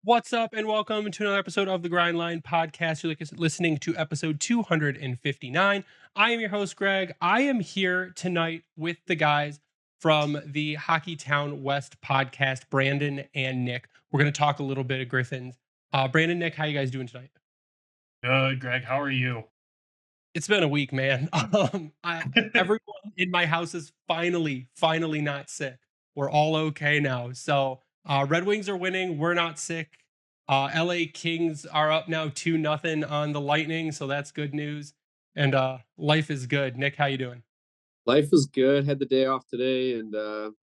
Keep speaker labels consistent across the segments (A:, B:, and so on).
A: What's up, and welcome to another episode of the Grindline Podcast. You're listening to episode 259. I am your host, Greg. I am here tonight with the guys from the Hockeytown West podcast, Brandon and Nick. We're going to talk a little bit of Griffins. Brandon, Nick, how you guys doing tonight?
B: Good, Greg. How are you?
A: It's been a week, man. Everyone in my house is finally not sick. We're all okay now. So Red Wings are winning. We're not sick. LA Kings are up now 2-0 on the Lightning, so that's good news. And life is good. Nick, how you doing?
C: Life was good. Had the day off today and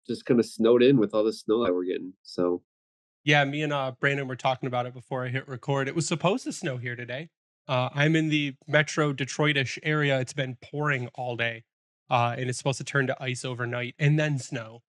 C: just kind of snowed in with all the snow that we're getting. So
A: Yeah, me and Brandon were talking about it before I hit record. It was supposed to snow here today. I'm in the Metro Detroitish area. It's been pouring all day, and it's supposed to turn to ice overnight and then snow.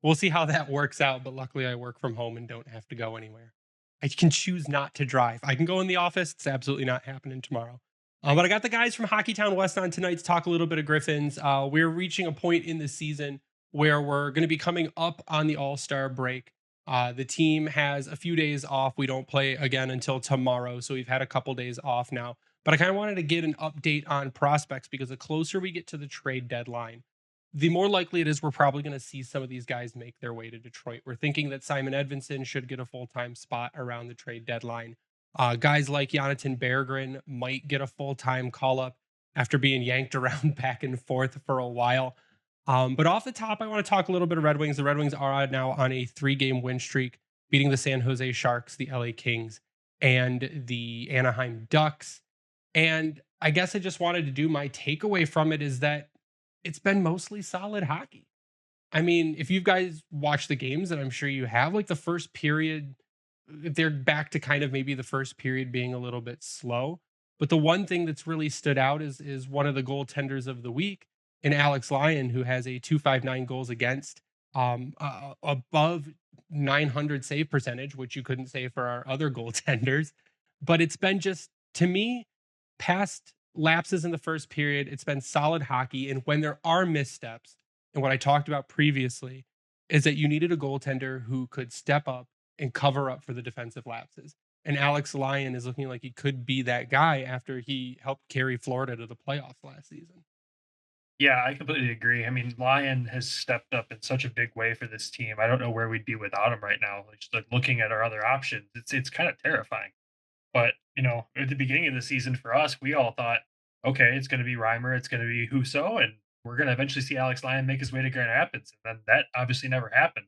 A: We'll see how that works out. But luckily, I work from home and don't have to go anywhere. I can choose not to drive. I can go in the office. It's absolutely not happening tomorrow. But I got the guys from Hockeytown West on tonight to talk a little bit of Griffins. We're reaching a point in the season where we're going to be coming up on the All-Star break. The team has a few days off. We don't play again until tomorrow, so we've had a couple days off now. But I kind of wanted to get an update on prospects because the closer we get to the trade deadline, the more likely it is we're probably going to see some of these guys make their way to Detroit. We're thinking that Simon Edvinsson should get a full-time spot around the trade deadline. Guys like Jonathan Berggren might get a full-time call-up after being yanked around back and forth for a while. But off the top, I want to talk a little bit of Red Wings. The Red Wings are now on a 3-game win streak, beating the San Jose Sharks, the LA Kings, and the Anaheim Ducks. And I guess I just wanted to do my takeaway from it is that it's been mostly solid hockey. I mean, if you guys watch the games, and I'm sure you have, like the first period, they're back to kind of maybe the first period being a little bit slow. But the one thing that's really stood out is one of the goaltenders of the week in Alex Lyon, who has a 259 goals against, above 900 save percentage, which you couldn't say for our other goaltenders. But it's been just, to me, past lapses in the first period, it's been solid hockey. And when there are missteps, and what I talked about previously is that you needed a goaltender who could step up and cover up for the defensive lapses. And Alex Lyon is looking like he could be that guy after he helped carry Florida to the playoffs last season.
B: Yeah, I completely agree. I mean, Lyon has stepped up in such a big way for this team. I don't know where we'd be without him right now. Like, just like looking at our other options, it's kind of terrifying. But at the beginning of the season for us, we all thought, okay, it's going to be Reimer, it's going to be Huso, and we're going to eventually see Alex Lyon make his way to Grand Rapids. And then that obviously never happened.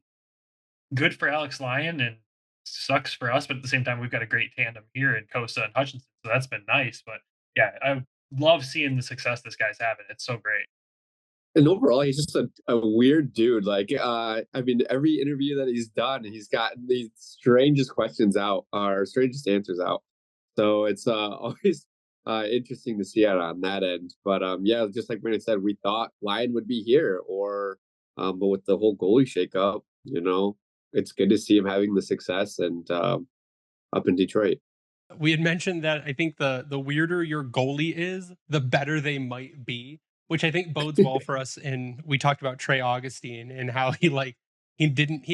B: Good for Alex Lyon, and sucks for us. But at the same time, we've got a great tandem here in Kosa and Hutchinson, so that's been nice. But yeah, I love seeing the success this guy's having. It's so great.
C: and overall, he's just a weird dude. Like, I mean, every interview that he's done, he's gotten the strangest questions out or strangest answers out. So it's always interesting to see it on that end. But yeah, just like Brandon said, we thought Lyon would be here, or but with the whole goalie shakeup, it's good to see him having the success and up in Detroit.
A: We had mentioned that I think the weirder your goalie is, the better they might be, which I think bodes well for us. And we talked about Trey Augustine and how he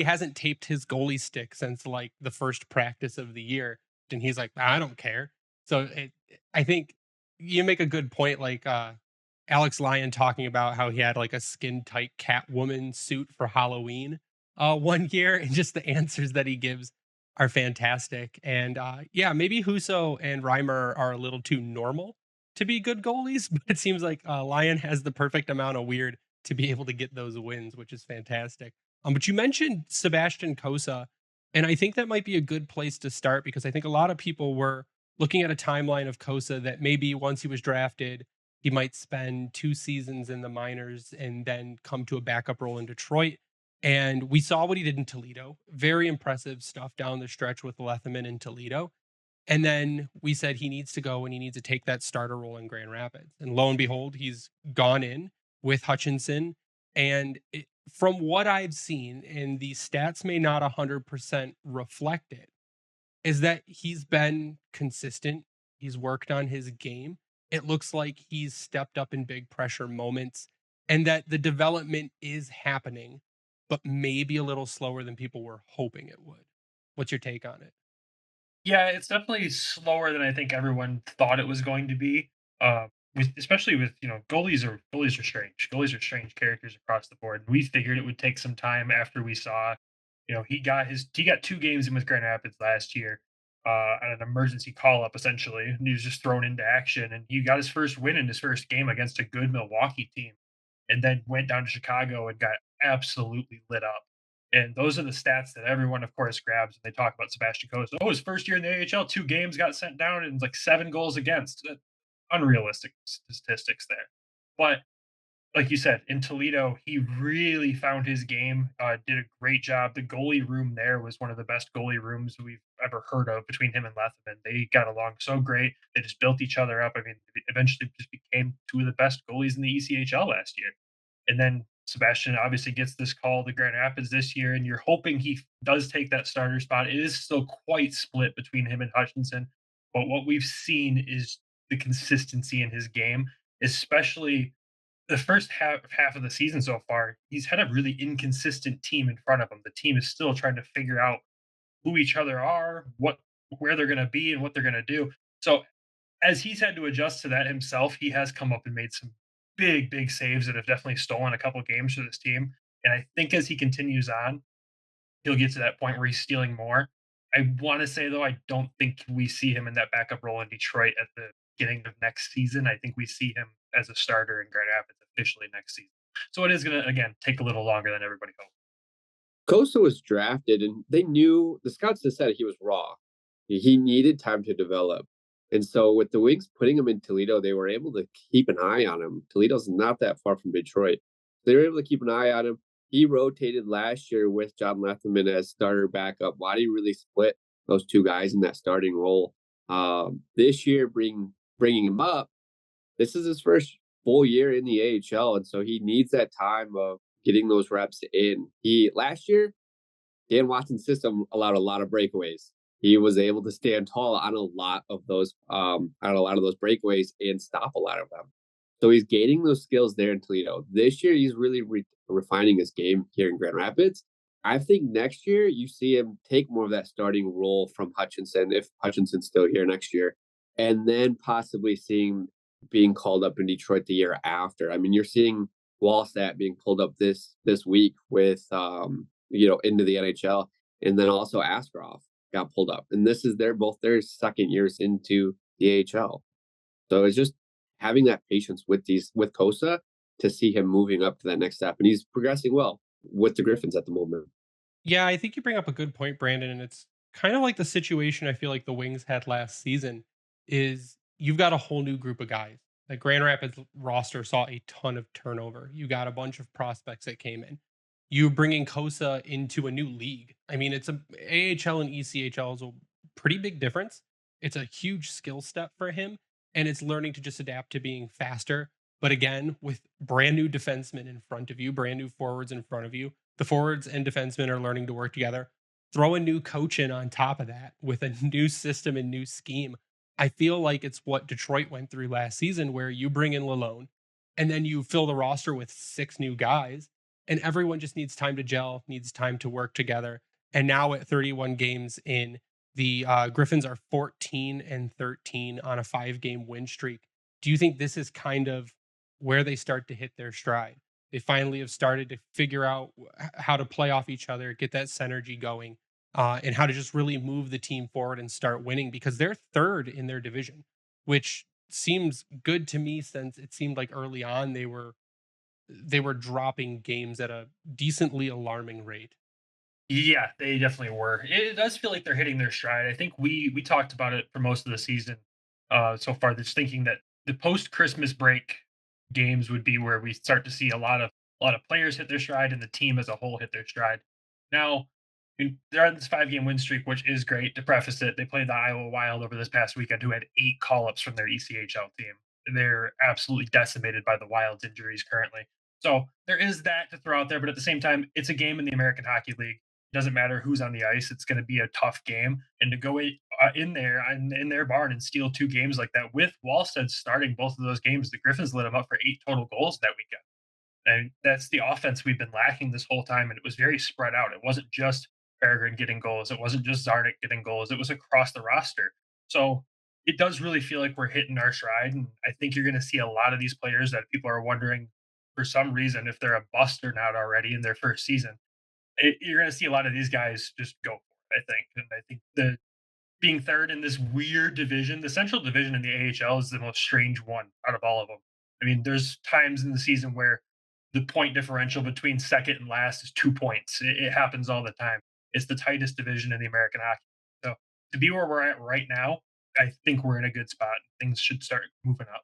A: hasn't taped his goalie stick since like the first practice of the year, and he's like, I don't care. So I think you make a good point, like Alex Lyon talking about how he had like a skin tight Catwoman suit for Halloween one year, and just the answers that he gives are fantastic. And yeah, maybe Huso and Reimer are a little too normal to be good goalies, but it seems like Lyon has the perfect amount of weird to be able to get those wins, which is fantastic. But you mentioned Sebastian Cossa, and I think that might be a good place to start because I think a lot of people were looking at a timeline of Cossa that maybe once he was drafted, he might spend 2 seasons in the minors and then come to a backup role in Detroit. And we saw what he did in Toledo. Very impressive stuff down the stretch with Leatherman in Toledo. And then we said he needs to go and he needs to take that starter role in Grand Rapids. And lo and behold, he's gone in with Hutchinson. And from what I've seen, and the stats may not 100% reflect it, is that he's been consistent. He's worked on his game. It looks like he's stepped up in big pressure moments and that the development is happening, but maybe a little slower than people were hoping it would. What's your take on it?
B: Yeah, it's definitely slower than I think everyone thought it was going to be. Especially with goalies are strange. Goalies are strange characters across the board. We figured it would take some time after we saw, he got 2 games in with Grand Rapids last year, on an emergency call up essentially, and he was just thrown into action, and he got his first win in his first game against a good Milwaukee team, and then went down to Chicago and got absolutely lit up. And those are the stats that everyone, of course, grabs when they talk about Sebastian Cossa. Oh, his first year in the AHL, 2 games got sent down and like 7 goals against. Unrealistic statistics there. But like you said, in Toledo, he really found his game, did a great job. The goalie room there was one of the best goalie rooms we've ever heard of between him and Lethman. They got along so great. They just built each other up. I mean, eventually just became two of the best goalies in the ECHL last year. And then Sebastian obviously gets this call to Grand Rapids this year, and you're hoping he does take that starter spot. It is still quite split between him and Hutchinson, but what we've seen is the consistency in his game, especially the first half of the season so far. He's had a really inconsistent team in front of him. The team is still trying to figure out who each other are, where they're going to be, and what they're going to do. So as he's had to adjust to that himself, he has come up and made some big, big saves that have definitely stolen a couple games for this team. And I think as he continues on, he'll get to that point where he's stealing more. I want to say though, I don't think we see him in that backup role in Detroit at the beginning of next season. I think we see him as a starter in Grand Rapids officially next season. So it is going to again take a little longer than everybody hoped.
C: Costa was drafted, and they knew the scouts just said he was raw. He needed time to develop. And so, with the Wings putting him in Toledo, they were able to keep an eye on him. Toledo's not that far from Detroit. They were able to keep an eye on him. He rotated last year with John Lethman as starter backup. Waddy really split those two guys in that starting role. This year, bringing him up, this is his first full year in the AHL, and so he needs that time of getting those reps in. He last year, Dan Watson's system allowed a lot of breakaways. He was able to stand tall on a lot of those breakaways and stop a lot of them. So he's gaining those skills there in Toledo. This year, he's really refining his game here in Grand Rapids. I think next year you see him take more of that starting role from Hutchinson if Hutchinson's still here next year, and then possibly seeing being called up in Detroit the year after. I mean, you're seeing Wallstat being pulled up this week with into the NHL, and then also Askarov got pulled up, and this is both their second years into the AHL. So it's just having that patience with Kosa to see him moving up to that next step, and he's progressing well with the Griffins at the moment.
A: Yeah, I think you bring up a good point, Brandon, and it's kind of like the situation I feel like the Wings had last season is you've got a whole new group of guys. The Grand Rapids roster saw a ton of turnover. You got a bunch of prospects that came in. You bringing Kosa into a new league. I mean, it's a AHL and ECHL is a pretty big difference. It's a huge skill step for him, and it's learning to just adapt to being faster. But again, with brand new defensemen in front of you, brand new forwards in front of you, the forwards and defensemen are learning to work together. Throw a new coach in on top of that with a new system and new scheme. I feel like it's what Detroit went through last season, where you bring in Lalone and then you fill the roster with 6 new guys, and everyone just needs time to gel, needs time to work together. And now at 31 games in, the Griffins are 14-13 on a 5 game win streak. Do you think this is kind of where they start to hit their stride? They finally have started to figure out how to play off each other, get that synergy going, and how to just really move the team forward and start winning because they're third in their division, which seems good to me since it seemed like early on they were dropping games at a decently alarming rate.
B: Yeah, they definitely were. It does feel like they're hitting their stride. I think we talked about it for most of the season so far. Just thinking that the post Christmas break games would be where we start to see a lot of players hit their stride and the team as a whole hit their stride. Now they're on this 5 game win streak, which is great. To preface it, they played the Iowa Wild over this past weekend, who had 8 call ups from their ECHL team. They're absolutely decimated by the Wild's injuries currently. So there is that to throw out there, but at the same time, it's a game in the American Hockey League. Doesn't matter who's on the ice; it's going to be a tough game. And to go in there in their barn and steal 2 games like that with Wallstead starting both of those games, the Griffins lit them up for 8 total goals that weekend. And that's the offense we've been lacking this whole time. And it was very spread out. It wasn't just Berggren getting goals. It wasn't just Zarnik getting goals. It was across the roster. So it does really feel like we're hitting our stride. And I think you're going to see a lot of these players that people are wondering for some reason if they're a bust or not already in their first season. You're going to see a lot of these guys just go for it, I think. And I think the being third in this weird division, the Central Division in the AHL is the most strange one out of all of them. I mean, there's times in the season where the point differential between second and last is 2 points. It happens all the time. It's the tightest division in the American hockey. So to be where we're at right now, I think we're in a good spot. Things should start moving up.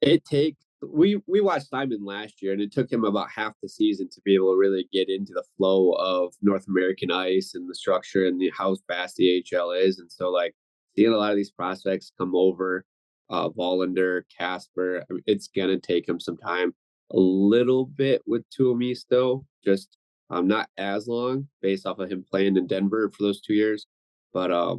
C: It takes we watched Simon last year, and it took him about half the season to be able to really get into the flow of North American ice and the structure and how fast the AHL is. And so, like, seeing a lot of these prospects come over, Wallander, Kasper, I mean, it's gonna take him some time. A little bit with Tuomisto, just not as long based off of him playing in Denver for those 2 years. But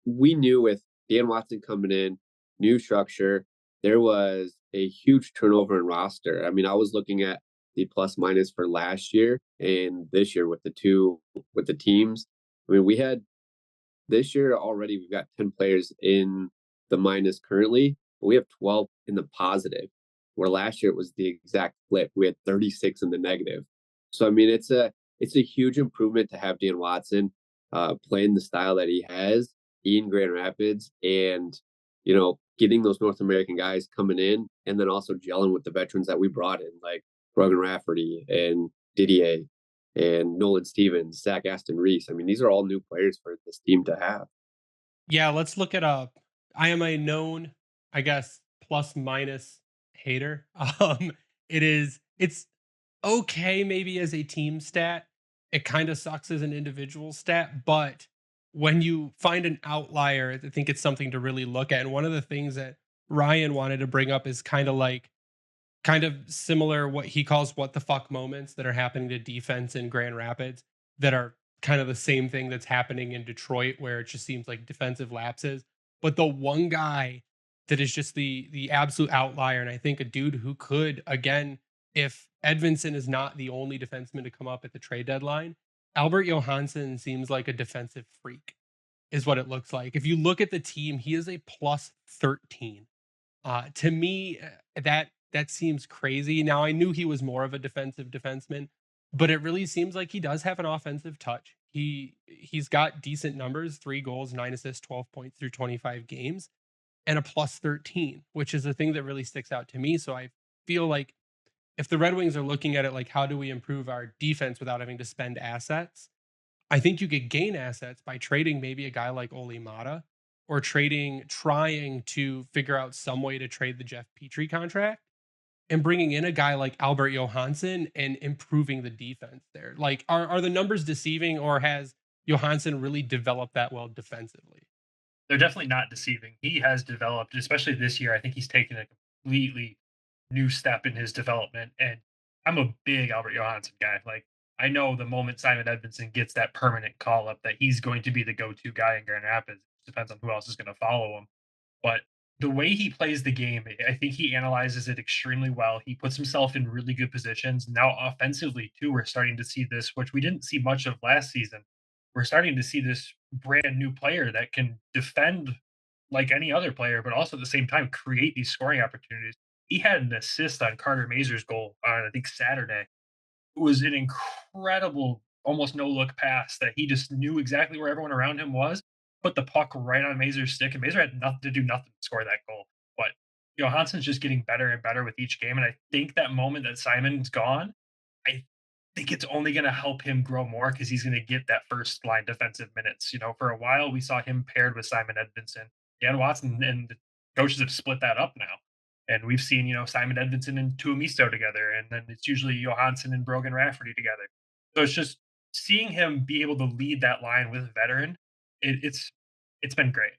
C: we knew with Dan Watson coming in, new structure, there was a huge turnover in roster. I mean, I was looking at the plus minus for last year and this year with the teams. I mean, we had this year already we've got 10 players in the minus currently, but we have 12 in the positive. Where last year it was the exact flip. We had 36 in the negative. So I mean, it's a huge improvement to have Dan Watson playing the style that he has in Grand Rapids, and getting those North American guys coming in, and then also gelling with the veterans that we brought in, like Brogan Rafferty and Didier and Nolan Stevens, Zach Aston Reese. I mean, these are all new players for this team to have.
A: Yeah, let's look it up. I am a known, I guess, plus minus hater. It's okay maybe as a team stat. It kind of sucks as an individual stat, but when you find an outlier, I think it's something to really look at. And one of the things that Ryan wanted to bring up is kind of similar what he calls what the fuck moments that are happening to defense in Grand Rapids that are kind of the same thing that's happening in Detroit where it just seems like defensive lapses. But the one guy that is just the absolute outlier, and I think a dude who could, again, if Edvinsson is not the only defenseman to come up at the trade deadline, Albert Johansson seems like a defensive freak, is what it looks like. If you look at the team, he is a plus 13. To me, that seems crazy. Now I knew he was more of a defensive defenseman, but it really seems like he does have an offensive touch. He's got decent numbers: 3 goals, 9 assists, 12 points through 25 games, and a plus 13, which is the thing that really sticks out to me. So I feel like if the Red Wings are looking at it like how do we improve our defense without having to spend assets, I think you could gain assets by trading maybe a guy like Oli Mata, or trying to figure out some way to trade the Jeff Petry contract and bringing in a guy like Albert Johansson and improving the defense there. Like, are the numbers deceiving, or has Johansson really developed that well defensively?
B: They're definitely not deceiving. He has developed, especially this year. I think he's taken a completely new step in his development. And I'm a big Albert Johansson guy. Like, I know the moment Simon Edvinsson gets that permanent call up that he's going to be the go-to guy in Grand Rapids. Depends on who else is going to follow him. But the way he plays the game, I think he analyzes it extremely well. He puts himself in really good positions. Now, offensively, too, we're starting to see this, which we didn't see much of last season. We're starting to see this brand new player that can defend like any other player, but also at the same time create these scoring opportunities. He had an assist on Carter Mazur's goal on, I think, Saturday. It was an incredible, almost no look pass that he just knew exactly where everyone around him was, put the puck right on Mazur's stick, and Mazur had nothing to do nothing to score that goal. But Johansson's just getting better and better with each game. And I think that moment that Simon's gone, I think it's only going to help him grow more because he's going to get that first line defensive minutes. For a while we saw him paired with Simon Edvinsson. Dan Watson and the coaches have split that up now. And we've seen, Simon Edvinsson and Tuomisto together, and then it's usually Johansson and Brogan Rafferty together. So it's just seeing him be able to lead that line with a veteran. It's been great.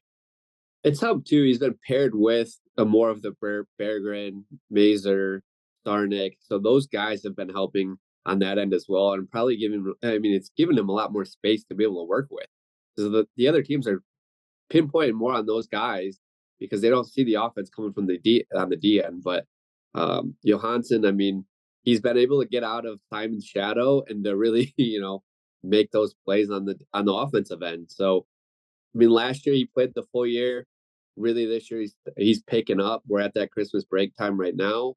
C: It's helped too. He's been paired with more of the Berggren, Mazur, Sarnik. So those guys have been helping on that end as well, and probably it's given him a lot more space to be able to work with. Because the other teams are pinpointing more on those guys because they don't see the offense coming from on the D end. But Johansson, I mean, he's been able to get out of Simon's shadow and to really, make those plays on the offensive end. So I mean, last year he played the full year. Really, this year he's picking up. We're at that Christmas break time right now.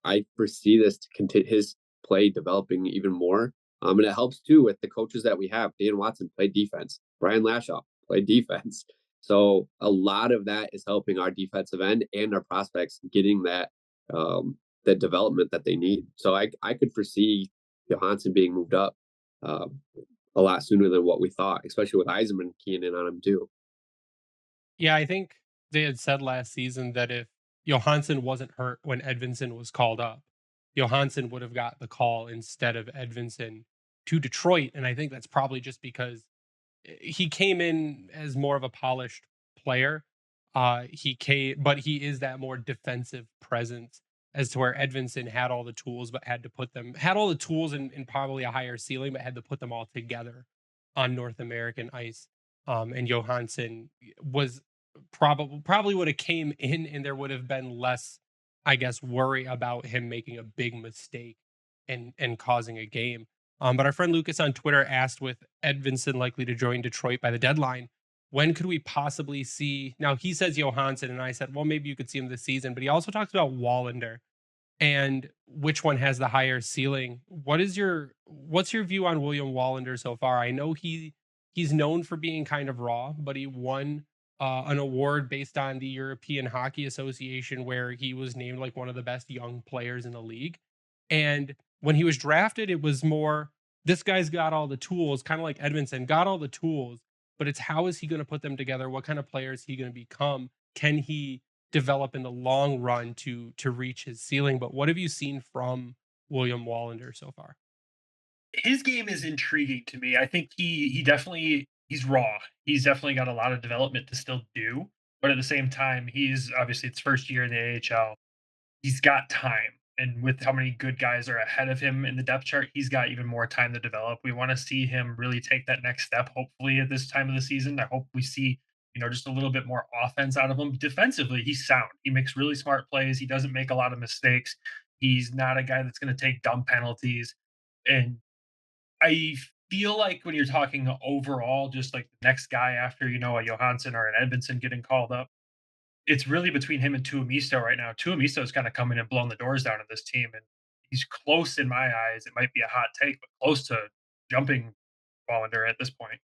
C: I foresee this to continue his play developing even more. And it helps too with the coaches that we have. Dan Watson played defense. Brian Lashoff played defense. So a lot of that is helping our defensive end and our prospects getting that development that they need. So I could foresee Johansson being moved up um, a lot sooner than what we thought, especially with Eisenman keying in on him too.
A: Yeah, I think they had said last season that if Johansson wasn't hurt when Edvinsson was called up, Johansson would have got the call instead of Edvinsson to Detroit. And I think that's probably just because he came in as more of a polished player. But he is that more defensive presence as to where Edvinsson had all the tools, but had all the tools and probably a higher ceiling, but had to put them all together on North American ice. And Johansson was probably would have came in, and there would have been less, I guess, worry about him making a big mistake and causing a game. But our friend Lucas on Twitter asked, with Edvinsson likely to join Detroit by the deadline, when could we possibly see? Now he says Johansson, and I said, well, maybe you could see him this season. But he also talks about Wallander and which one has the higher ceiling. What's your view on William Wallander so far? I know he's known for being kind of raw, but he won an award based on the European Hockey Association, where he was named like one of the best young players in the league. And when he was drafted, it was more, this guy's got all the tools, kind of like Edvinsson, got all the tools, but it's how is he going to put them together? What kind of player is he going to become? Can he develop in the long run to reach his ceiling? But what have you seen from William Wallander so far?
B: His game is intriguing to me. I think he definitely he's raw. He's definitely got a lot of development to still do, but at the same time, he's obviously it's first year in the AHL. He's got time. And with how many good guys are ahead of him in the depth chart, he's got even more time to develop. We want to see him really take that next step, hopefully, at this time of the season. I hope we see, just a little bit more offense out of him. Defensively, he's sound. He makes really smart plays. He doesn't make a lot of mistakes. He's not a guy that's going to take dumb penalties. And I feel like when you're talking overall, just like the next guy after, a Johansson or an Edvinsson getting called up, it's really between him and Tuomisto right now. Tuomisto is kind of coming and blowing the doors down of this team, and he's close in my eyes. It might be a hot take, but close to jumping Wallander at this point.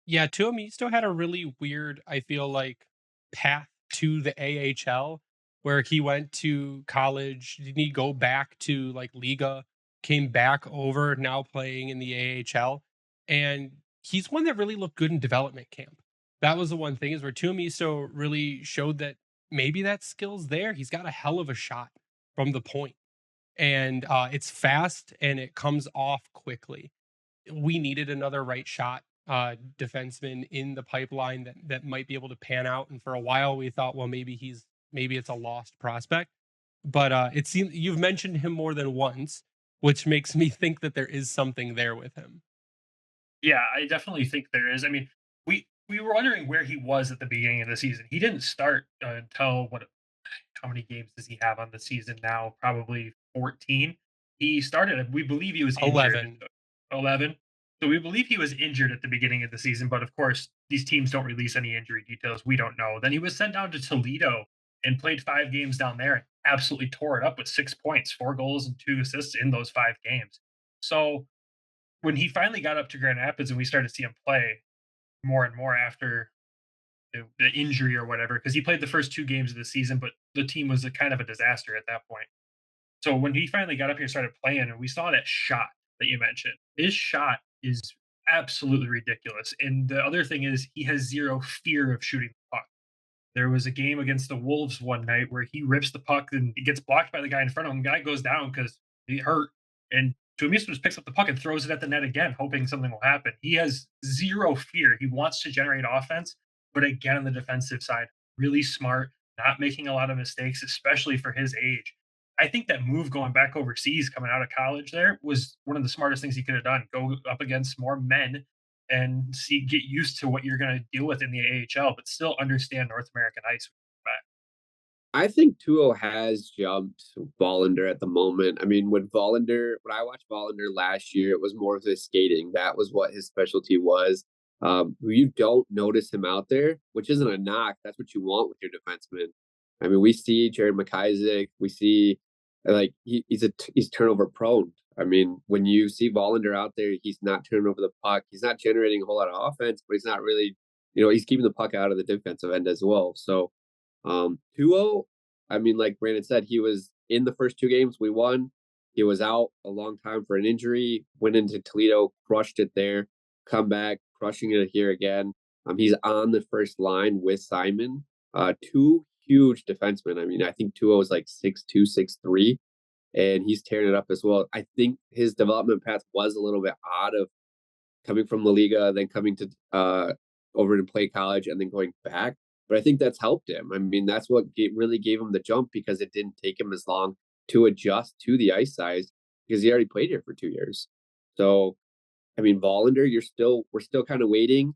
A: Yeah, Tuomisto had a really weird, I feel like, path to the AHL, where he went to college. Didn't he go back to like Liga, came back over, now playing in the AHL? And he's one that really looked good in development camp. That was the one thing, is where Tuomisto really showed that maybe that skill's there. He's got a hell of a shot from the point, and it's fast and it comes off quickly. We needed another right shot defenseman in the pipeline that might be able to pan out. And for a while, we thought, well, maybe it's a lost prospect. But it seems you've mentioned him more than once, which makes me think that there is something there with him.
B: Yeah, I definitely think there is. I mean, we were wondering where he was at the beginning of the season. He didn't start until what? How many games does he have on the season now? Probably 14. He started. We believe he was injured.
A: 11.
B: 11. So we believe he was injured at the beginning of the season, but of course, these teams don't release any injury details. We don't know. Then he was sent down to Toledo and played 5 games down there and absolutely tore it up with 6 points, 4 goals, and 2 assists in those 5 games. So when he finally got up to Grand Rapids and we started to see him play more and more after the injury or whatever, because he played the first 2 games of the season, but the team was a kind of a disaster at that point. So when he finally got up here and started playing, and we saw that shot that you mentioned, his shot is absolutely ridiculous. And the other thing is, he has zero fear of shooting the puck. There was a game against the Wolves one night where he rips the puck and it gets blocked by the guy in front of him. The guy goes down because he hurt, and Tuomisto just picks up the puck and throws it at the net again, hoping something will happen. He has zero fear. He wants to generate offense, but again, on the defensive side, really smart, not making a lot of mistakes, especially for his age. I think that move going back overseas, coming out of college, there was one of the smartest things he could have done. Go up against more men and get used to what you're going to deal with in the AHL, but still understand North American ice.
C: I think Tuo has jumped Wallander at the moment. I mean, when I watched Wallander last year, it was more of his skating. That was what his specialty was. You don't notice him out there, which isn't a knock. That's what you want with your defenseman. I mean, we see Jared McIsaac. We see like he's turnover prone. I mean, when you see Wallander out there, he's not turning over the puck. He's not generating a whole lot of offense, but he's not really, he's keeping the puck out of the defensive end as well. So 2-0, I mean, like Brandon said, he was in the first two games we won. He was out a long time for an injury, went into Toledo, crushed it there, come back, crushing it here again. He's on the first line with Simon. Two huge defensemen. I mean, I think 2-0 is like 6'2", 6'3", and he's tearing it up as well. I think his development path was a little bit odd of coming from La Liga, then coming to over to play college, and then going back. But I think that's helped him. I mean, that's what really gave him the jump because it didn't take him as long to adjust to the ice size because he already played here for 2 years. So, I mean, Wallinder, we're still kind of waiting.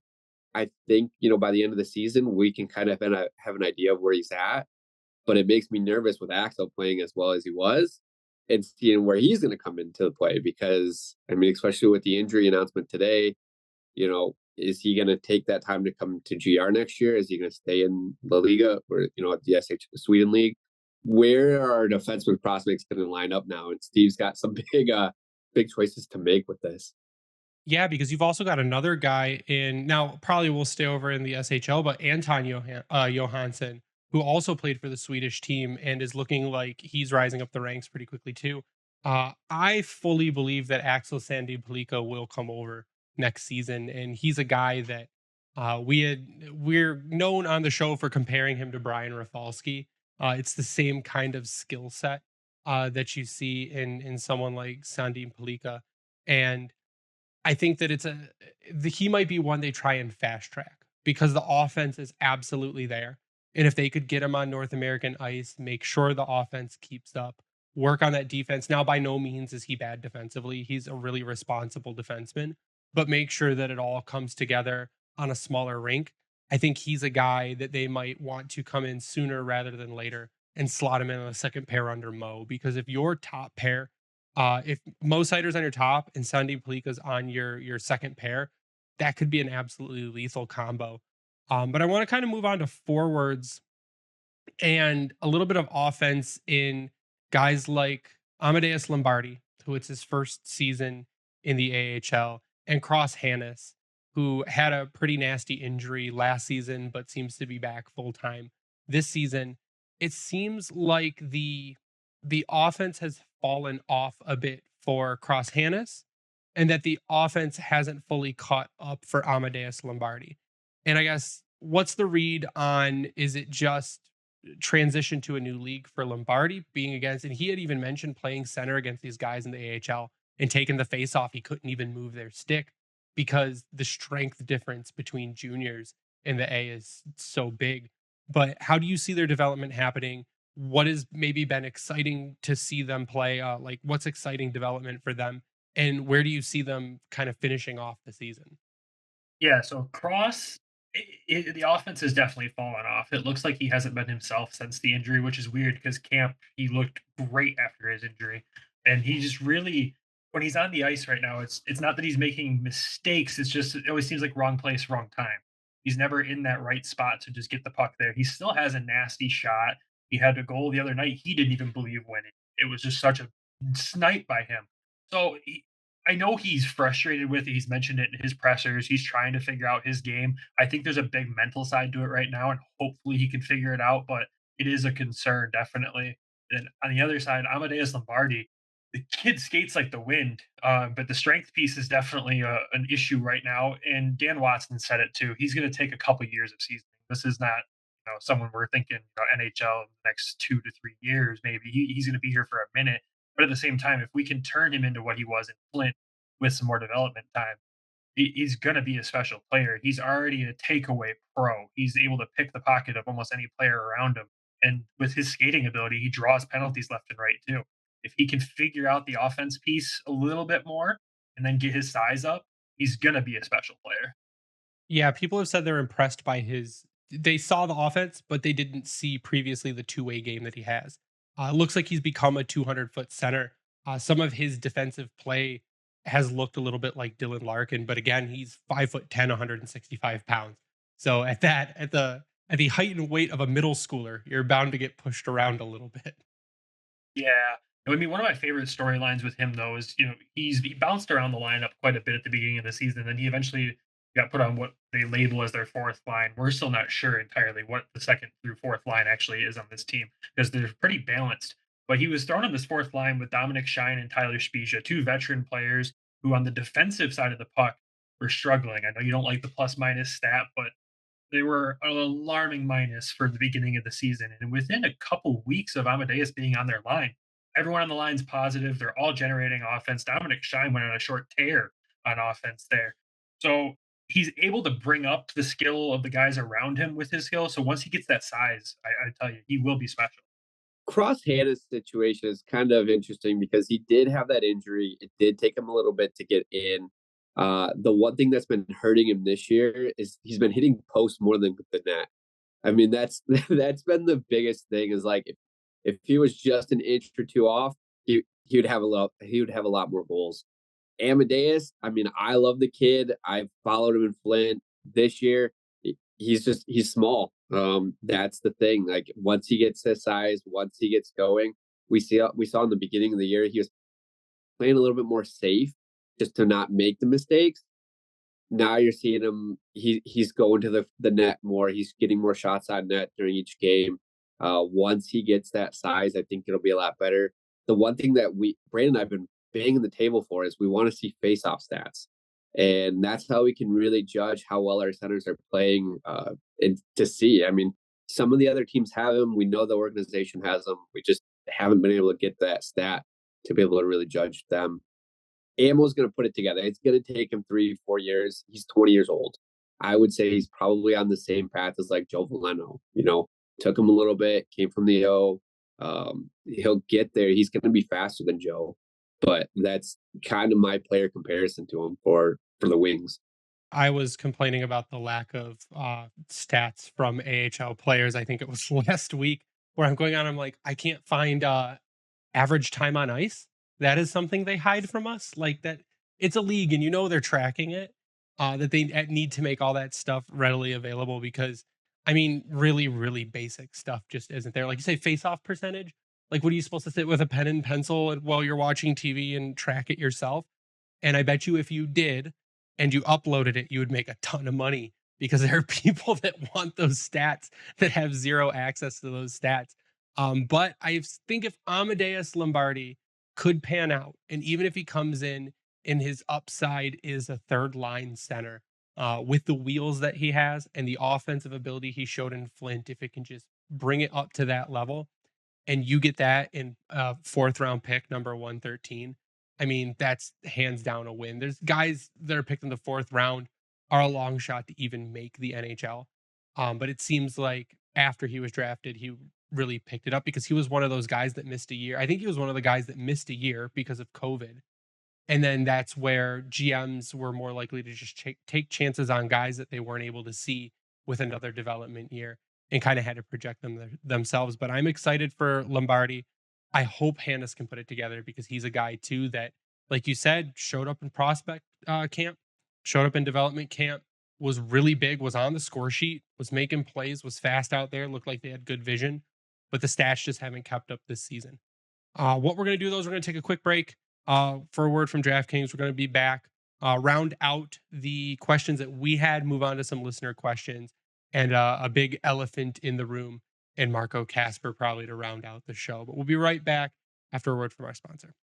C: I think by the end of the season we can kind of have an idea of where he's at. But it makes me nervous with Axel playing as well as he was and seeing where he's going to come into the play because I mean, especially with the injury announcement today, is he going to take that time to come to GR next year? Is he going to stay in La Liga or, at the Sweden League? Where are our defenseman prospects going to line up now? And Steve's got some big choices to make with this.
A: Yeah, because you've also got another guy in now. Probably will stay over in the SHL, but Anton Johansson, who also played for the Swedish team and is looking like he's rising up the ranks pretty quickly too. I fully believe that Axel Sandy Palika will come over next season, and he's a guy that we're known on the show for comparing him to Brian Rafalski. It's the same kind of skill set that you see in someone like Sandy Palika, and I think that he might be one they try and fast track because the offense is absolutely there. And if they could get him on North American ice, make sure the offense keeps up, work on that defense. Now, by no means is he bad defensively. He's a really responsible defenseman, but make sure that it all comes together on a smaller rink. I think he's a guy that they might want to come in sooner rather than later and slot him in on a second pair under Mo. Because if your top pair if Mo Sider's on your top and Sandy Palika's on your second pair, that could be an absolutely lethal combo. But I want to kind of move on to forwards and a little bit of offense in guys like Amadeus Lombardi, who it's his first season in the AHL, and Cross Hanas, who had a pretty nasty injury last season but seems to be back full time this season. It seems like the offense has fallen off a bit for Cross Hanas, and that the offense hasn't fully caught up for Amadeus Lombardi. And I guess what's the read on, is it just transition to a new league for Lombardi being against, and he had even mentioned playing center against these guys in the AHL and taking the face off. He couldn't even move their stick because the strength difference between juniors and the A is so big. But how do you see their development happening? What has maybe been exciting to see them play? Like what's exciting development for them? And where do you see them kind of finishing off the season?
B: Yeah, so Cross, the offense has definitely fallen off. It looks like he hasn't been himself since the injury, which is weird because camp he looked great after his injury, and he just really when he's on the ice right now, it's not that he's making mistakes. It's just it always seems like wrong place, wrong time. He's never in that right spot to just get the puck there. He still has a nasty shot. He had a goal the other night. He didn't even believe winning. It was just such a snipe by him. So I know he's frustrated with it. He's mentioned it in his pressers. He's trying to figure out his game. I think there's a big mental side to it right now, and hopefully he can figure it out. But it is a concern, definitely. And on the other side, Amadeus Lombardi, the kid skates like the wind, but the strength piece is definitely an issue right now. And Dan Watson said it too. He's going to take a couple years of seasoning. This is not, someone we're thinking NHL in the next 2 to 3 years. Maybe he's going to be here for a minute. But at the same time, if we can turn him into what he was in Flint with some more development time, he's going to be a special player. He's already a takeaway pro. He's able to pick the pocket of almost any player around him. And with his skating ability, he draws penalties left and right too. If he can figure out the offense piece a little bit more and then get his size up, he's going to be a special player.
A: Yeah, people have said they're impressed by his they saw the offense, but they didn't see previously the two-way game that he has. It looks like he's become a 200-foot center. Some of his defensive play has looked a little bit like Dylan Larkin, but again, he's 5'10", 165 pounds. So at the height and weight of a middle schooler, you're bound to get pushed around a little bit.
B: Yeah. No, I mean, one of my favorite storylines with him though is, he bounced around the lineup quite a bit at the beginning of the season, and he eventually got put on what they label as their fourth line. We're still not sure entirely what the second through fourth line actually is on this team because they're pretty balanced. But he was thrown on this fourth line with Dominic Shine and Tyler Spezia, two veteran players who on the defensive side of the puck were struggling. I know you don't like the plus minus stat, but they were an alarming minus for the beginning of the season. And within a couple weeks of Amadeus being on their line, everyone on the line's positive. They're all generating offense. Dominic Shine went on a short tear on offense there. So he's able to bring up the skill of the guys around him with his skill. So once he gets that size, I tell you, he will be special.
C: Cross Hanas situation is kind of interesting because he did have that injury. It did take him a little bit to get in. The one thing that's been hurting him this year is he's been hitting post more than the net. I mean, that's that's been the biggest thing. Is like if he was just an inch or two off, he would have a lot. He would have a lot more goals. Amadeus, I mean, I love the kid. I've followed him in Flint this year. He's small. That's the thing. Like once he gets his size, once he gets going, we saw in the beginning of the year he was playing a little bit more safe just to not make the mistakes. Now you're seeing him. He's going to the net more. He's getting more shots on net during each game. Once he gets that size, I think it'll be a lot better. The one thing that Brandon and I've been banging the table for is we want to see face-off stats, and that's how we can really judge how well our centers are playing. And to see, I mean, some of the other teams have them. We know the organization has them. We just haven't been able to get that stat to be able to really judge them. Amo's going to put it together. It's going to take him 3-4 years. He's 20 years old. I would say he's probably on the same path as like Joe Veleno. Took him a little bit, came from the O. He'll get there. He's going to be faster than Joe, but that's kind of my player comparison to him for the Wings.
A: I was complaining about the lack of stats from AHL players. I think it was last week where I'm going on. I'm like, I can't find average time on ice. That is something they hide from us. Like that, it's a league, and they're tracking it. That they need to make all that stuff readily available because, I mean, really, really basic stuff just isn't there. Like you say, face-off percentage. Like, what are you supposed to sit with a pen and pencil while you're watching TV and track it yourself? And I bet you if you did and you uploaded it, you would make a ton of money because there are people that want those stats that have zero access to those stats. But I think if Amadeus Lombardi could pan out, and even if he comes in and his upside is a third line center, with the wheels that he has and the offensive ability he showed in Flint, if it can just bring it up to that level, and you get that in fourth round pick number 113, I mean, that's hands down a win. There's guys that are picked in the fourth round are a long shot to even make the NHL. But it seems like after he was drafted, he really picked it up because he was one of those guys that missed a year. I think he was one of the guys that missed a year because of COVID. And then that's where GMs were more likely to just take chances on guys that they weren't able to see with another development year and kind of had to project them themselves. But I'm excited for Lombardi. I hope Hanas can put it together because he's a guy too that, like you said, showed up in prospect camp, showed up in development camp, was really big, was on the score sheet, was making plays, was fast out there, looked like they had good vision, but the stats just haven't kept up this season. What we're going to do, though, is we're going to take a quick break for a word from DraftKings. We're going to be back, round out the questions that we had, move on to some listener questions, and a big elephant in the room and Marco Kasper probably to round out the show. But we'll be right back after a word from our sponsor.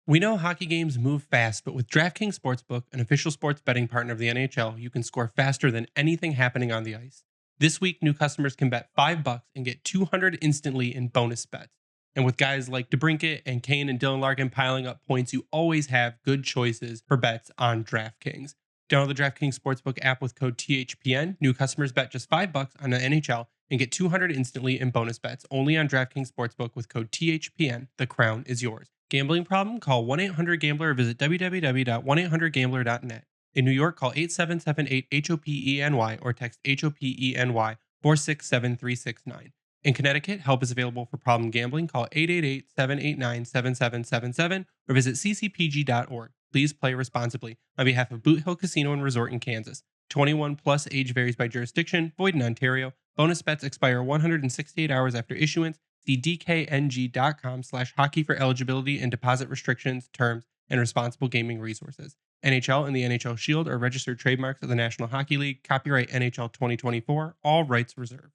A: We know hockey games move fast, but with DraftKings Sportsbook, an official sports betting partner of the NHL, you can score faster than anything happening on the ice. This week, new customers can bet $5 and get $200 instantly in bonus bets. And with guys like DeBrincat and Kane and Dylan Larkin piling up points, you always have good choices for bets on DraftKings. Download the DraftKings Sportsbook app with code THPN. New customers bet just $5 on the NHL and get $200 instantly in bonus bets only on DraftKings Sportsbook with code THPN. The crown is yours. Gambling problem? Call 1-800-GAMBLER or visit www.1800gambler.net. In New York, call 8778-HOPENY or text HOPENY 467-369. In Connecticut, help is available for problem gambling. Call 888-789-7777 or visit ccpg.org. Please play responsibly. On behalf of Boot Hill Casino and Resort in Kansas. 21 plus, age varies by jurisdiction, void in Ontario. Bonus bets expire 168 hours after issuance. See dkng.com/hockey for eligibility and deposit restrictions, terms, and responsible gaming resources. NHL and the NHL Shield are registered trademarks of the National Hockey League. Copyright NHL 2024. All rights reserved.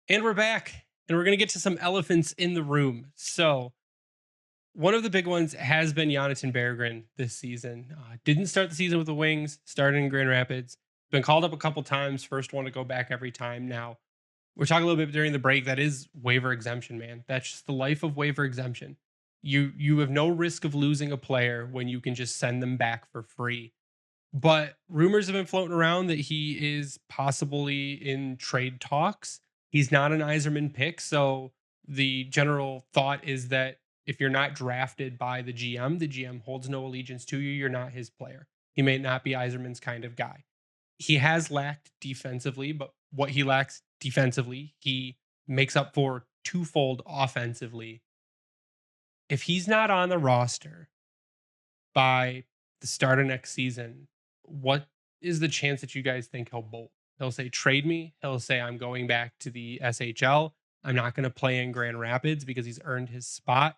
A: And we're back, and we're going to get to some elephants in the room. So, one of the big ones has been Jonathan Berggren this season. Didn't start the season with the Wings, started in Grand Rapids. Been called up a couple times, first one to go back every time. Now, we're talking a little bit during the break. That is waiver exemption, man. That's just the life of waiver exemption. You have no risk of losing a player when you can just send them back for free. But rumors have been floating around that he is possibly in trade talks. He's not an Yzerman pick, so the general thought is that if you're not drafted by the GM holds no allegiance to you. You're not his player. He may not be Yzerman's kind of guy. He has lacked defensively, but what he lacks defensively, he makes up for twofold offensively. If he's not on the roster by the start of next season, what is the chance that you guys think he'll bolt? He'll say, trade me. He'll say, I'm going back to the SHL. I'm not going to play in Grand Rapids because he's earned his spot.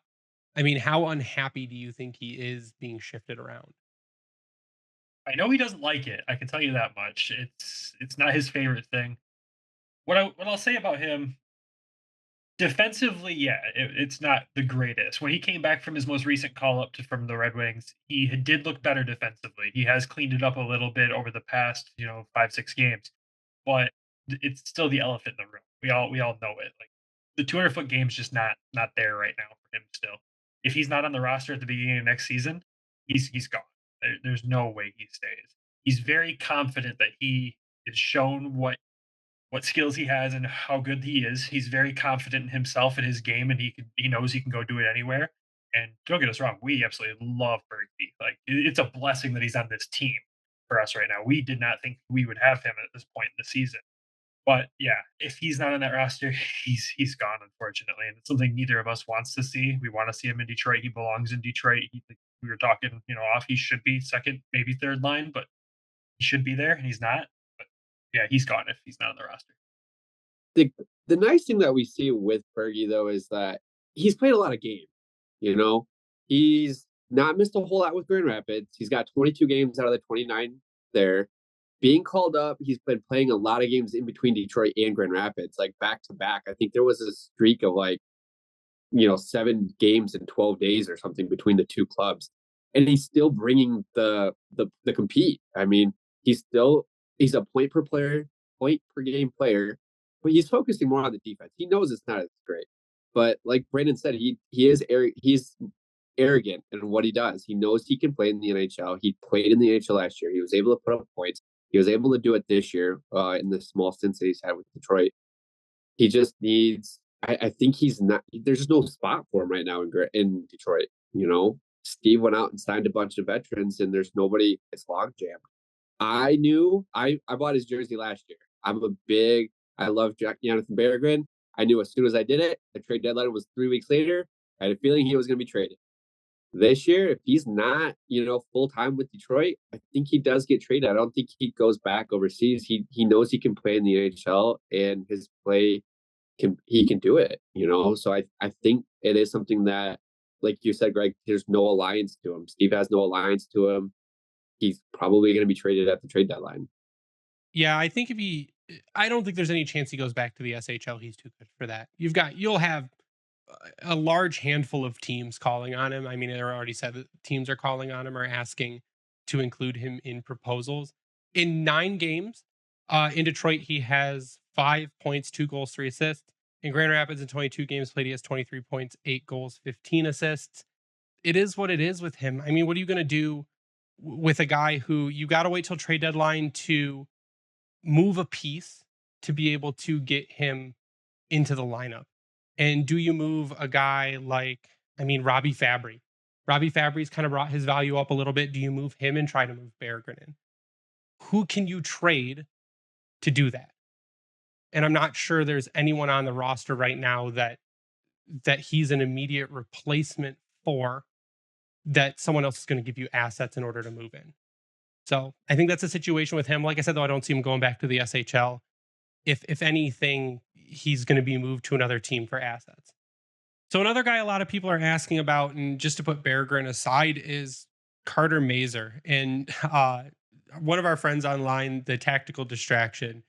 A: I mean, how unhappy do you think he is being shifted around?
B: I know he doesn't like it. I can tell you that much. It's not his favorite thing. What I'll say about him defensively, yeah, it's not the greatest. When he came back from his most recent call up from the Red Wings, did look better defensively. He has cleaned it up a little bit over the past 5-6 games, but it's still the elephant in the room. We all know it. Like the 200-foot game's just not there right now for him. Still, if he's not on the roster at the beginning of next season, he's gone. There's no way he stays. He's very confident that he has shown what skills he has and how good he is. He's very confident in himself and his game, and he knows he can go do it anywhere. And don't get us wrong, we absolutely love Berkey. Like it's a blessing that he's on this team for us right now. We did not think we would have him at this point in the season. But yeah, if he's not on that roster, he's gone, unfortunately. And it's something neither of us wants to see. We want to see him in Detroit. He belongs in Detroit. We were talking, off. He should be second, maybe third line, but he should be there, and he's not. Yeah, he's gone if he's not on the roster.
C: The nice thing that we see with Bergie though is that he's played a lot of games. He's not missed a whole lot with Grand Rapids. He's got 22 games out of the 29 there. Being called up, he's been playing a lot of games in between Detroit and Grand Rapids, like back to back. I think there was a streak of 7 games in 12 days or something between the two clubs, and he's still bringing the compete. I mean, he's a point per game player, but he's focusing more on the defense. He knows it's not as great, but like Brandon said, he's arrogant in what he does. He knows he can play in the NHL. He played in the NHL last year. He was able to put up points. He was able to do it this year in the small stints that he's had with Detroit. He just needs. I think he's not. There's just no spot for him right now in Detroit. Steve went out and signed a bunch of veterans, and there's nobody. It's log jammed. I bought his jersey last year. I love Jonathan Berggren. I knew as soon as I did it, the trade deadline was 3 weeks later. I had a feeling he was going to be traded. This year, if he's not, full time with Detroit, I think he does get traded. I don't think he goes back overseas. He knows he can play in the NHL, and his play he can do it. So I think it is something that, like you said, Greg, there's no alliance to him. Steve has no alliance to him. He's probably going to be traded at the trade deadline.
A: Yeah, I think I don't think there's any chance he goes back to the SHL. He's too good for that. You'll have a large handful of teams calling on him. I mean, they already said that teams are calling on him or asking to include him in proposals. In 9 games in Detroit, he has 5 points, 2 goals, 3 assists. In Grand Rapids, in 22 games played, he has 23 points, 8 goals, 15 assists. It is what it is with him. I mean, what are you going to do with a guy who you got to wait till trade deadline to move a piece to be able to get him into the lineup? And do you move a guy like, Robbie Fabry Robbie Fabry's kind of brought his value up a little bit. Do you move him and try to move Berggren in? Who can you trade to do that? And I'm not sure there's anyone on the roster right now that he's an immediate replacement for, that someone else is going to give you assets in order to move in. So I think that's a situation with him. Like I said, though, I don't see him going back to the SHL. If anything, he's going to be moved to another team for assets. So another guy a lot of people are asking about, and just to put Berggren aside, is Carter Mazur. And one of our friends online, the Tactical Distraction,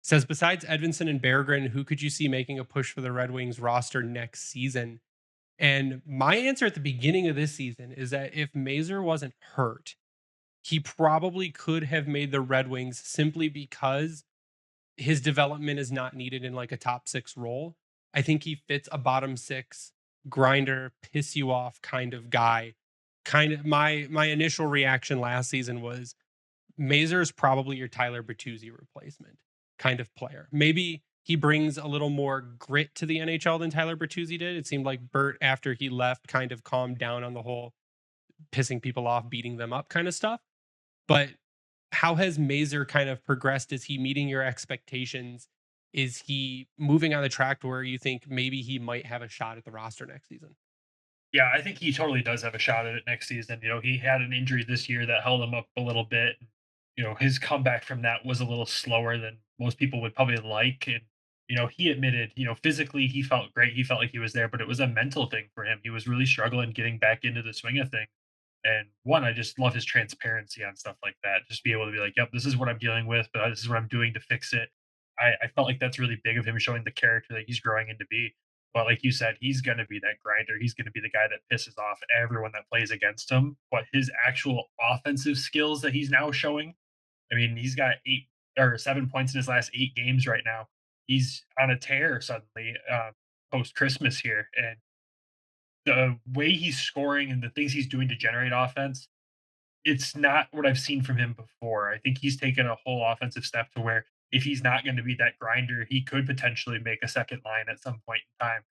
A: says, besides Edvinsson and Berggren, who could you see making a push for the Red Wings roster next season? And my answer at the beginning of this season is that if Mazur wasn't hurt, he probably could have made the Red Wings, simply because his development is not needed in like a top 6 role. I think he fits a bottom 6 grinder, piss you off kind of guy. Kind of my initial reaction last season was Mazur is probably your Tyler Bertuzzi replacement kind of player. Maybe he brings a little more grit to the NHL than Tyler Bertuzzi did. It seemed like Bert, after he left, kind of calmed down on the whole pissing people off, beating them up kind of stuff. But how has Mazur kind of progressed? Is he meeting your expectations? Is he moving on the track to where you think maybe he might have a shot at the roster next season?
B: Yeah, I think he totally does have a shot at it next season. He had an injury this year that held him up a little bit. His comeback from that was a little slower than most people would probably like. And, he admitted, physically he felt great. He felt like he was there, but it was a mental thing for him. He was really struggling getting back into the swing of things. And one, I just love his transparency on stuff like that. Just be able to be like, yep, this is what I'm dealing with, but this is what I'm doing to fix it. I felt like that's really big of him, showing the character that he's growing into be. But like you said, he's going to be that grinder. He's going to be the guy that pisses off everyone that plays against him. But his actual offensive skills that he's now showing, I mean, he's got 8 or 7 points in his last 8 games right now. He's on a tear suddenly, post Christmas here, and the way he's scoring and the things he's doing to generate offense, it's not what I've seen from him before. I think he's taken a whole offensive step to where if he's not going to be that grinder, he could potentially make a second line at some point in time.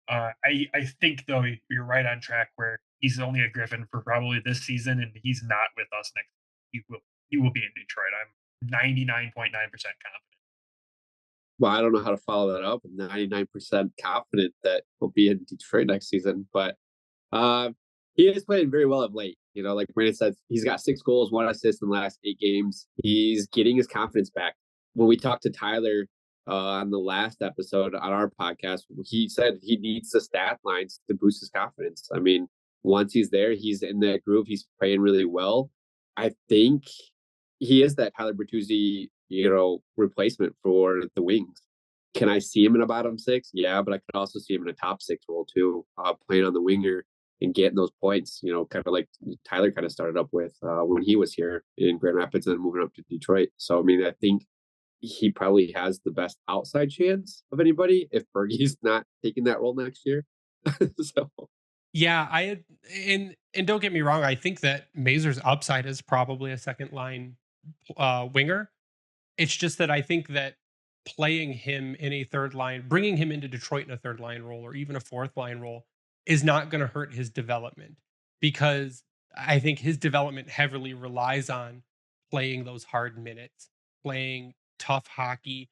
B: I think though you're right on track where he's only a Griffin for probably this season, and he's not with us next. He will be in Detroit. I'm 99.9% confident.
C: Well, I don't know how to follow that up. I'm 99% confident that he'll be in Detroit next season, but he is playing very well of late. Like Brandon said, he's got 6 goals, 1 assist in the last 8 games. He's getting his confidence back. When we talked to Tyler on the last episode on our podcast, he said he needs the stat lines to boost his confidence. I mean, once he's there, he's in that groove. He's playing really well. I think he is that Tyler Bertuzzi, replacement for the Wings. Can I see him in a bottom 6? Yeah, but I could also see him in a top 6 role too, playing on the winger and getting those points, kind of like Tyler kind of started up with when he was here in Grand Rapids and then moving up to Detroit. So, I mean, I think he probably has the best outside chance of anybody if Bergie's not taking that role next year. So,
A: Yeah, and don't get me wrong, I think that Mazur's upside is probably a second line winger. It's just that I think that playing him in a third line, bringing him into Detroit in a third line role or even a fourth line role is not going to hurt his development, because I think his development heavily relies on playing those hard minutes, playing tough hockey,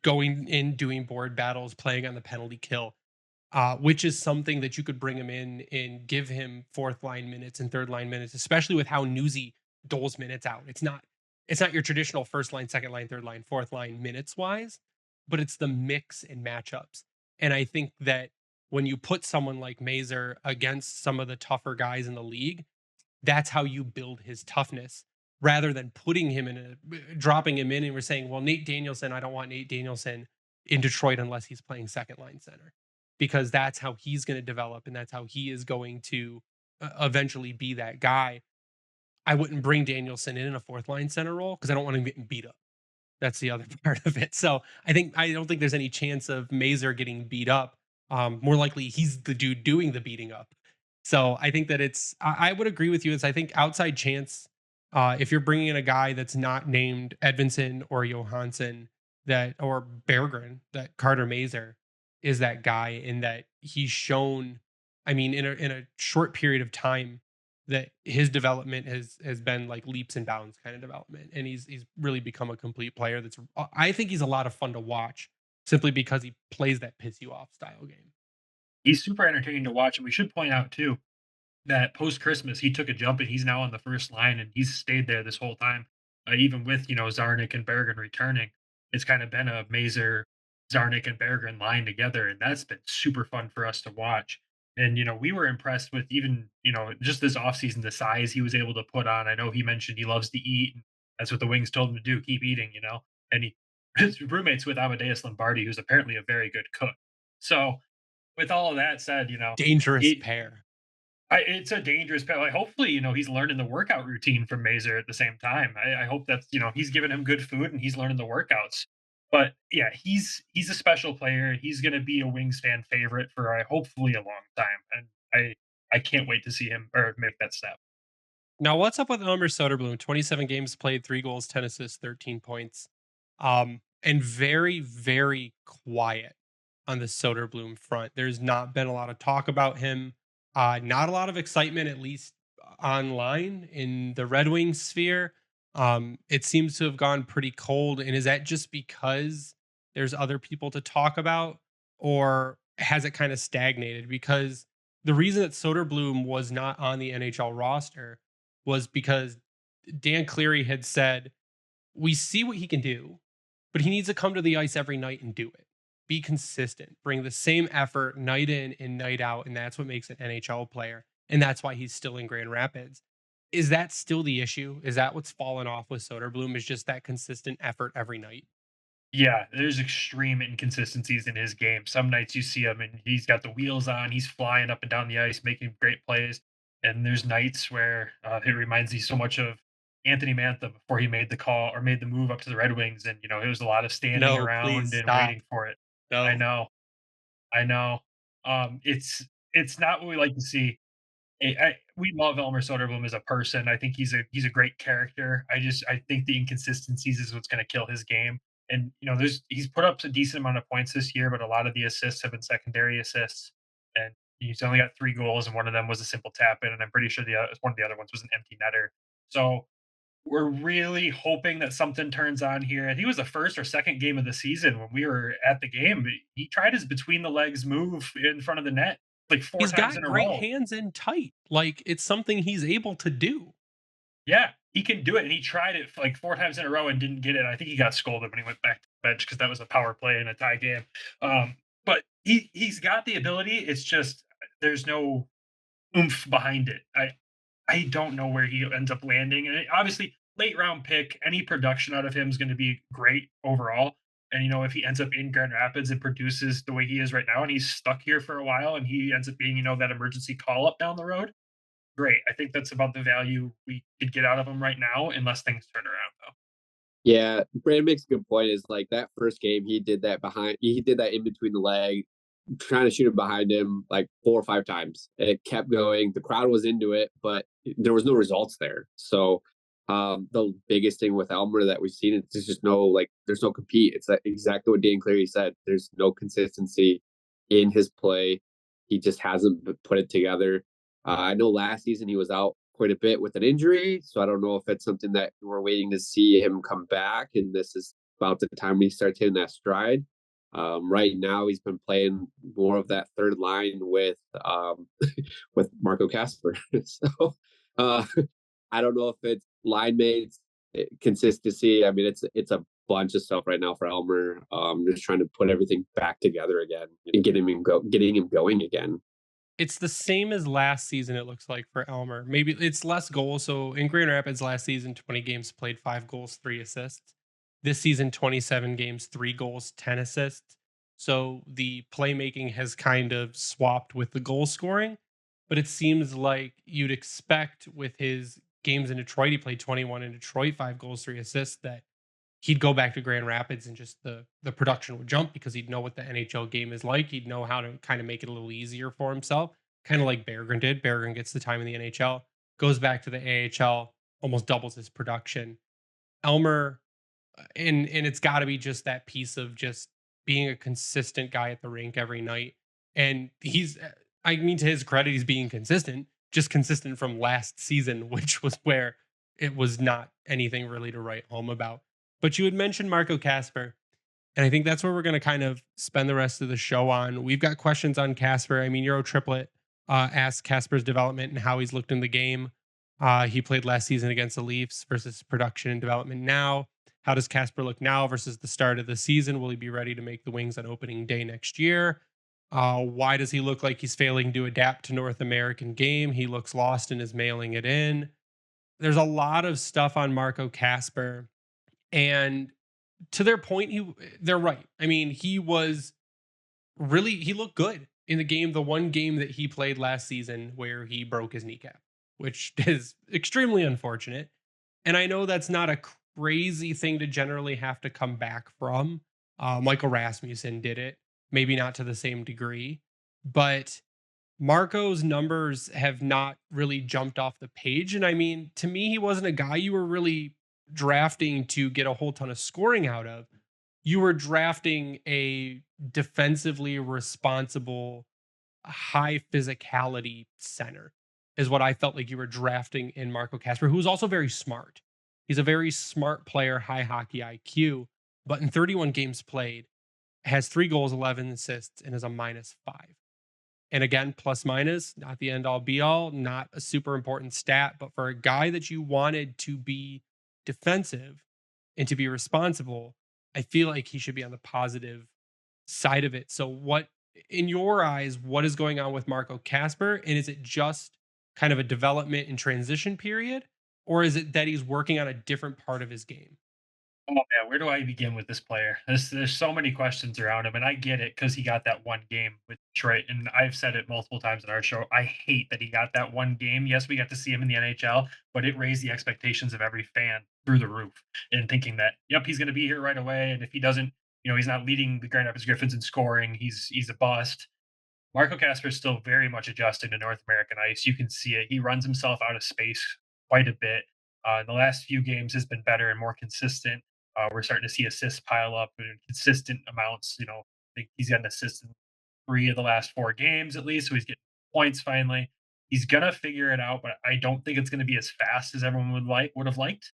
A: going in, doing board battles, playing on the penalty kill, which is something that you could bring him in and give him fourth line minutes and third line minutes, especially with how Newsy doles minutes out. It's not your traditional first line, second line, third line, fourth line minutes wise, but it's the mix and matchups. And I think that when you put someone like Mazur against some of the tougher guys in the league, that's how you build his toughness, rather than putting him in dropping him in and we're saying, well, Nate Danielson, I don't want Nate Danielson in Detroit unless he's playing second line center, because that's how he's going to develop and that's how he is going to eventually be that guy. I wouldn't bring Danielson in a fourth line center role because I don't want him getting beat up. That's the other part of it. So I don't think there's any chance of Mazur getting beat up. More likely he's the dude doing the beating up. So I think that I would agree with you. I think outside chance, if you're bringing in a guy that's not named Edvinsson or Johansson, or Berggren, that Carter Mazur is that guy, in that he's shown I mean, in a short period of time, that his development has been like leaps and bounds kind of development, and he's really become a complete player. That's I think he's a lot of fun to watch simply because he plays that piss you off style game.
B: He's super entertaining to watch, and we should point out too that post Christmas he took a jump and he's now on the first line and he's stayed there this whole time. Even with Zarnik and Berggren returning, it's kind of been a Mazur, Zarnik and Berggren line together, and that's been super fun for us to watch. And we were impressed with even just this offseason the size he was able to put on. I know he mentioned he loves to eat, and that's what the Wings told him to do: keep eating. And he his roommates with Amadeus Lombardi, who's apparently a very good cook. So with all of that said,
A: Dangerous
B: it
A: pair.
B: it's a dangerous path. Like, hopefully, he's learning the workout routine from Mazur at the same time. I hope that's he's giving him good food and he's learning the workouts. But yeah, he's a special player. He's going to be a Wings fan favorite for hopefully a long time, and I can't wait to see him or make that step.
A: Now, what's up with Elmer Soderblom? 27 games played, 3 goals, 10 assists, 13 points. And very, very quiet on the Soderblom front. There's not been a lot of talk about him. Not a lot of excitement, at least online in the Red Wings sphere. It seems to have gone pretty cold. And is that just because there's other people to talk about, or has it kind of stagnated? Because the reason that Soderblom was not on the NHL roster was because Dan Cleary had said, "We see what he can do, but he needs to come to the ice every night and do it. Be consistent, bring the same effort night in and night out, and that's what makes an NHL player. And that's why he's still in Grand Rapids." Is that still the issue? Is that what's fallen off with Soderblom? Is just that consistent effort every night?
B: Yeah, there's extreme inconsistencies in his game. Some nights you see him and he's got the wheels on, he's flying up and down the ice, making great plays. And there's nights where it reminds me so much of Anthony Mantha before he made the call or made the move up to the Red Wings. And it was a lot of standing
A: No, please
B: around and
A: stop.
B: waiting for it. I
A: No.
B: know, I know. It's not what we like to see. We love Elmer Soderblom as a person. I think he's a great character. I think the inconsistencies is what's going to kill his game. And he's put up a decent amount of points this year, but a lot of the assists have been secondary assists. And he's only got 3 goals, and one of them was a simple tap in, and I'm pretty sure one of the other ones was an empty netter. So we're really hoping that something turns on here. And he was the first or second game of the season when we were at the game. He tried his between the legs move in front of the net like four
A: He's
B: times
A: got
B: in a
A: great
B: row.
A: hands in tight. Like, it's something he's able to do.
B: Yeah, he can do it, and he tried it like 4 times in a row and didn't get it. I think he got scolded when he went back to the bench because that was a power play in a tie game. But he's got the ability. It's just there's no oomph behind it. I don't know where he ends up landing, and obviously late round pick. Any production out of him is going to be great overall. And if he ends up in Grand Rapids and produces the way he is right now, and he's stuck here for a while, and he ends up being that emergency call up down the road, great. I think that's about the value we could get out of him right now, unless things turn around, though.
C: Yeah, Brandon makes a good point. Is like that first game, he did that in between the leg, trying to shoot it behind him like 4 or 5 times. It kept going. The crowd was into it, but there was no results there. So the biggest thing with Elmer that we've seen is there's just no there's no compete. It's exactly what Dan Cleary said. There's no consistency in his play. He just hasn't put it together. I know last season he was out quite a bit with an injury, so I don't know if it's something that we're waiting to see him come back, and this is about the time he starts hitting that stride. Right now, he's been playing more of that third line with Marco Kasper. So uh, I don't know if it's line mates, consistency. I mean, it's a bunch of stuff right now for Elmer. Just trying to put everything back together again and getting him going again.
A: It's the same as last season, it looks like, for Elmer. Maybe it's less goals. So in Grand Rapids last season, 20 games played, 5 goals, 3 assists. This season, 27 games, 3 goals, 10 assists. So the playmaking has kind of swapped with the goal scoring. But it seems like you'd expect with his games in Detroit, he played 21 in Detroit, 5 goals, 3 assists, that he'd go back to Grand Rapids and just the production would jump because he'd know what the NHL game is like. He'd know how to kind of make it a little easier for himself, kind of like Berggren did. Berggren gets the time in the NHL, goes back to the AHL, almost doubles his production. Elmer, and it's got to be just that piece of just being a consistent guy at the rink every night. And I mean, to his credit, he's being consistent, just consistent from last season, which was where it was not anything really to write home about. But you had mentioned Marco Kasper, and I think that's where we're going to kind of spend the rest of the show on. We've got questions on Kasper. I mean, Euro Triplet asked Kasper's development and how he's looked in the game. He played last season against the Leafs versus production and development now. How does Kasper look now versus the start of the season? Will he be ready to make the Wings on opening day next year? Why does he look like he's failing to adapt to North American game? He looks lost and is mailing it in. There's a lot of stuff on Marco Kasper, and to their point, they're right. I mean, he looked good in the game, the one game that he played last season where he broke his kneecap, which is extremely unfortunate. And I know that's not a crazy thing to generally have to come back from. Michael Rasmussen did it, maybe not to the same degree, but Marco's numbers have not really jumped off the page. And I mean, to me, he wasn't a guy you were really drafting to get a whole ton of scoring out of. You were drafting a defensively responsible, high physicality center, is what I felt like you were drafting in Marco Kasper, who's also very smart. He's a very smart player, high hockey IQ, but in 31 games played, has 3 goals, 11 assists, and is a -5. And again, plus minus, not the end all be all, not a super important stat, but for a guy that you wanted to be defensive and to be responsible, I feel like he should be on the positive side of it. So, what, in your eyes, what is going on with Marco Kasper? And is it just kind of a development and transition period? Or is it that he's working on a different part of his game?
B: Oh man, where do I begin with this player? There's so many questions around him, and I get it because he got that one game with Detroit, and I've said it multiple times in our show. I hate that he got that one game. Yes, we got to see him in the NHL, but it raised the expectations of every fan through the roof, and thinking that yep, he's going to be here right away, and if he doesn't, he's not leading the Grand Rapids Griffins in scoring. He's a bust. Marco Kasper is still very much adjusting to North American ice. You can see it. He runs himself out of space quite a bit. In the last few games has been better and more consistent. We're starting to see assists pile up in consistent amounts. I think he's got an assist in 3 of the last 4 games at least, so he's getting points finally. He's gonna figure it out, but I don't think it's gonna be as fast as everyone would have liked,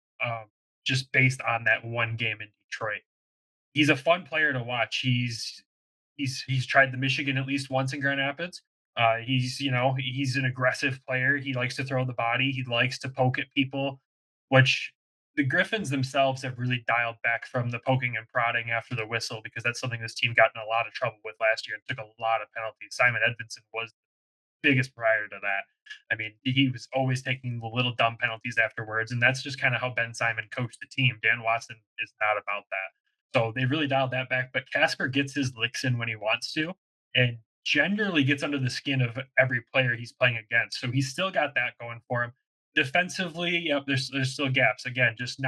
B: just based on that one game in Detroit. He's a fun player to watch. He's tried the Michigan at least once in Grand Rapids. He's an aggressive player. He likes to throw the body. He likes to poke at people, which the Griffins themselves have really dialed back from the poking and prodding after the whistle because that's something this team got in a lot of trouble with last year and took a lot of penalties. Simon Edvinsson was biggest prior to that. I mean, he was always taking the little dumb penalties afterwards, and that's just kind of how Ben Simon coached the team. Dan Watson is not about that. So they really dialed that back. But Kasper gets his licks in when he wants to, and generally gets under the skin of every player he's playing against. So he's still got that going for him. Defensively, yep, there's still gaps. Again, just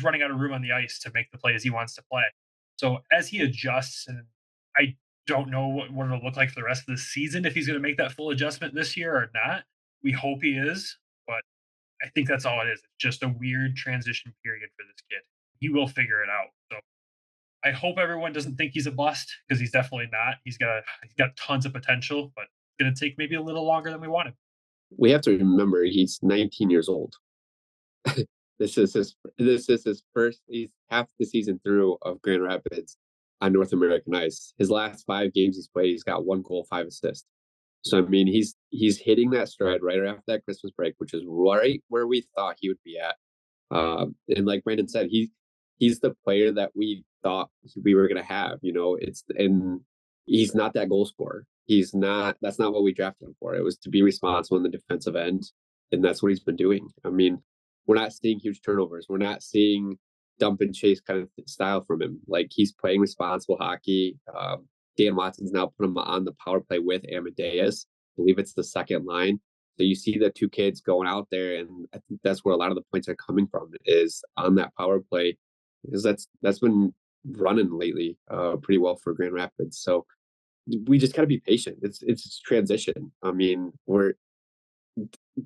B: running out of room on the ice to make the plays he wants to play. So as he adjusts, and I don't know what it'll look like for the rest of the season if he's going to make that full adjustment this year or not. We hope he is, but I think that's all it is. It's just a weird transition period for this kid. He will figure it out. So I hope everyone doesn't think he's a bust because he's definitely not. He's got tons of potential, but it's going to take maybe a little longer than we wanted.
C: We have to remember he's 19 years old. This is his first. He's half the season through of Grand Rapids on North American ice. His last 5 games he's played, he's got 1 goal, 5 assists. So I mean, he's hitting that stride right after that Christmas break, which is right where we thought he would be at. And like Brandon said, he's the player that we thought we were going to have. And he's not that goal scorer. He's not. That's not what we drafted him for. It was to be responsible in the defensive end, and that's what he's been doing. I mean, we're not seeing huge turnovers. We're not seeing dump and chase kind of style from him. Like he's playing responsible hockey. Dan Watson's now put him on the power play with Amadeus. I believe it's the second line. So you see the two kids going out there, and I think that's where a lot of the points are coming from is on that power play, because that's been running lately pretty well for Grand Rapids. So we just got to be patient. It's transition. I mean, we're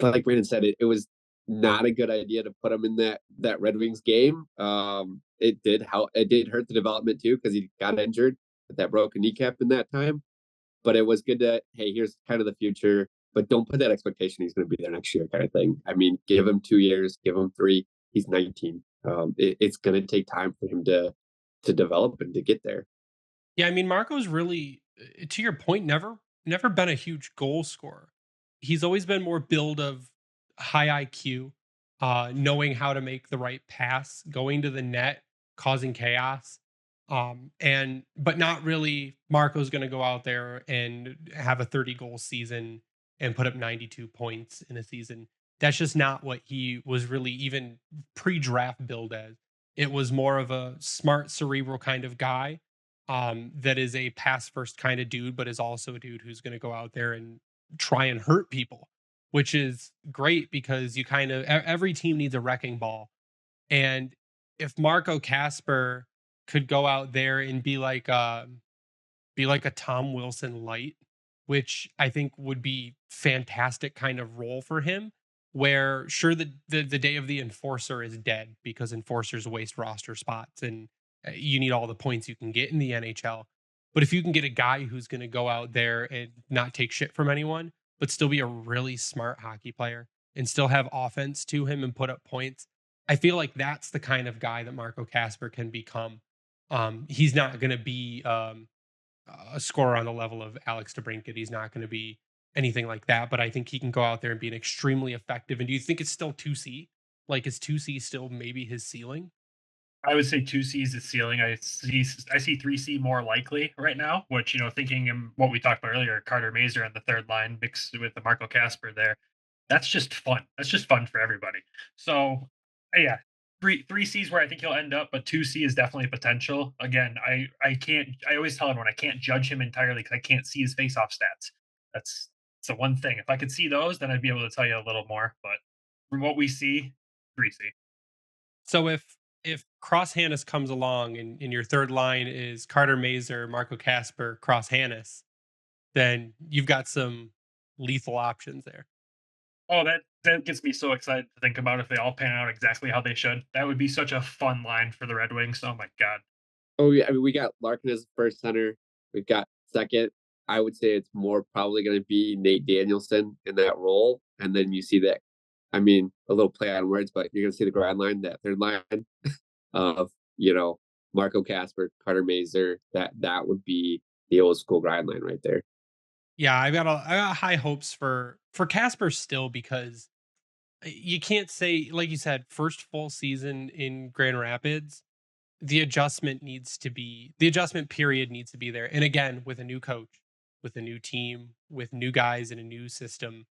C: like Brandon said, it was not a good idea to put him in that Red Wings game. It did hurt the development too because he got injured with that broken kneecap in that time. but it was good to, hey, here's kind of the future, but don't put that expectation he's going to be there next year kind of thing. I mean, give him 2 years, give him three. He's 19. It's going to take time for him to develop and to get there.
A: Yeah, I mean, Marco's really, to your point, never been a huge goal scorer. He's always been more build of high IQ, knowing how to make the right pass, going to the net, causing chaos. And but not really Marco's gonna go out there and have a 30 goal season and put up 92 points in a season. That's just not what he was really even pre-draft build as. It was more of a smart cerebral kind of guy, that is a pass first kind of dude, but is also a dude who's going to go out there and try and hurt people, which is great because you kind of every team needs a wrecking ball. And if Marco Kasper could go out there and be like a Tom Wilson light, which I think would be fantastic kind of role for him. Where sure the day of the enforcer is dead because enforcers waste roster spots and you need all the points you can get in the NHL. But if you can get a guy who's going to go out there and not take shit from anyone, but still be a really smart hockey player and still have offense to him and put up points, I feel like that's the kind of guy that Marco Kasper can become. He's not going to be a scorer on the level of Alex DeBrincat. He's not going to be anything like that, but I think he can go out there and be an extremely effective. And do you think it's still 2C? Like, is 2C still maybe his ceiling?
B: I would say 2C is the ceiling. I see 3C more likely right now, which, thinking in what we talked about earlier, Carter Mazur on the third line mixed with the Marco Casper there. That's just fun. That's just fun for everybody. So, yeah, three C's where I think he'll end up, but 2C is definitely potential. Again, I can't. I always tell everyone I can't judge him entirely because I can't see his face-off stats. That's the one thing. If I could see those, then I'd be able to tell you a little more. But from what we see, 3C.
A: So if Cross Hanas comes along and your third line is Carter Mazur, Marco Kasper, Cross Hanas, then you've got some lethal options there.
B: Oh, that gets me so excited to think about if they all pan out exactly how they should. That would be such a fun line for the Red Wings. Oh my god.
C: Oh yeah, I mean, we got Larkin as first center. We've got second. I would say it's more probably going to be Nate Danielson in that role, and then you see that. I mean, a little play on words, but you're going to see the grind line, that third line of Marco Casper, Carter Mazer. That would be the old school grind line right there.
A: Yeah, I got high hopes for Casper still because you can't say like you said first full season in Grand Rapids. The adjustment period needs to be there. And again, with a new coach, with a new team, with new guys in a new system,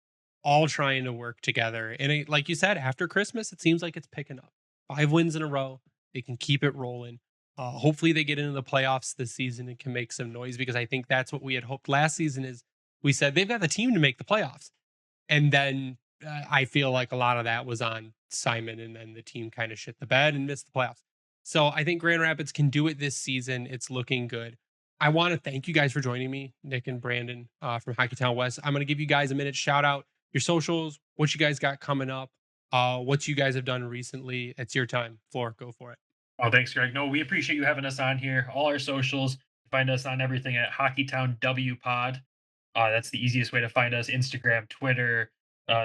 A: all trying to work together. And like you said, after Christmas, it seems like it's picking up. 5 wins in a row. They can keep it rolling. Hopefully, they get into the playoffs this season and can make some noise because I think that's what we had hoped last season. Is we said they've got the team to make the playoffs, and then I feel like a lot of that was on Simon, and then the team kind of shit the bed and missed the playoffs. So I think Grand Rapids can do it this season. It's looking good. I want to thank you guys for joining me, Nick and Brandon from Hockeytown West. I'm going to give you guys a minute shout out your socials, what you guys got coming up, what you guys have done recently. It's your time. Floor, go for it.
B: Oh, thanks, Greg. No, we appreciate you having us on here. All our socials, find us on everything at Hockeytown W Pod. That's the easiest way to find us. Instagram, Twitter,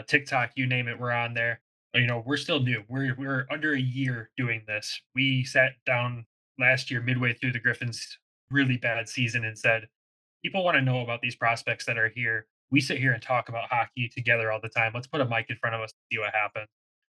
B: TikTok, you name it, we're on there. But, we're still new. We're under a year doing this. We sat down last year, midway through the Griffins' really bad season, and said, people want to know about these prospects that are here. We sit here and talk about hockey together all the time. Let's put a mic in front of us and see what happens.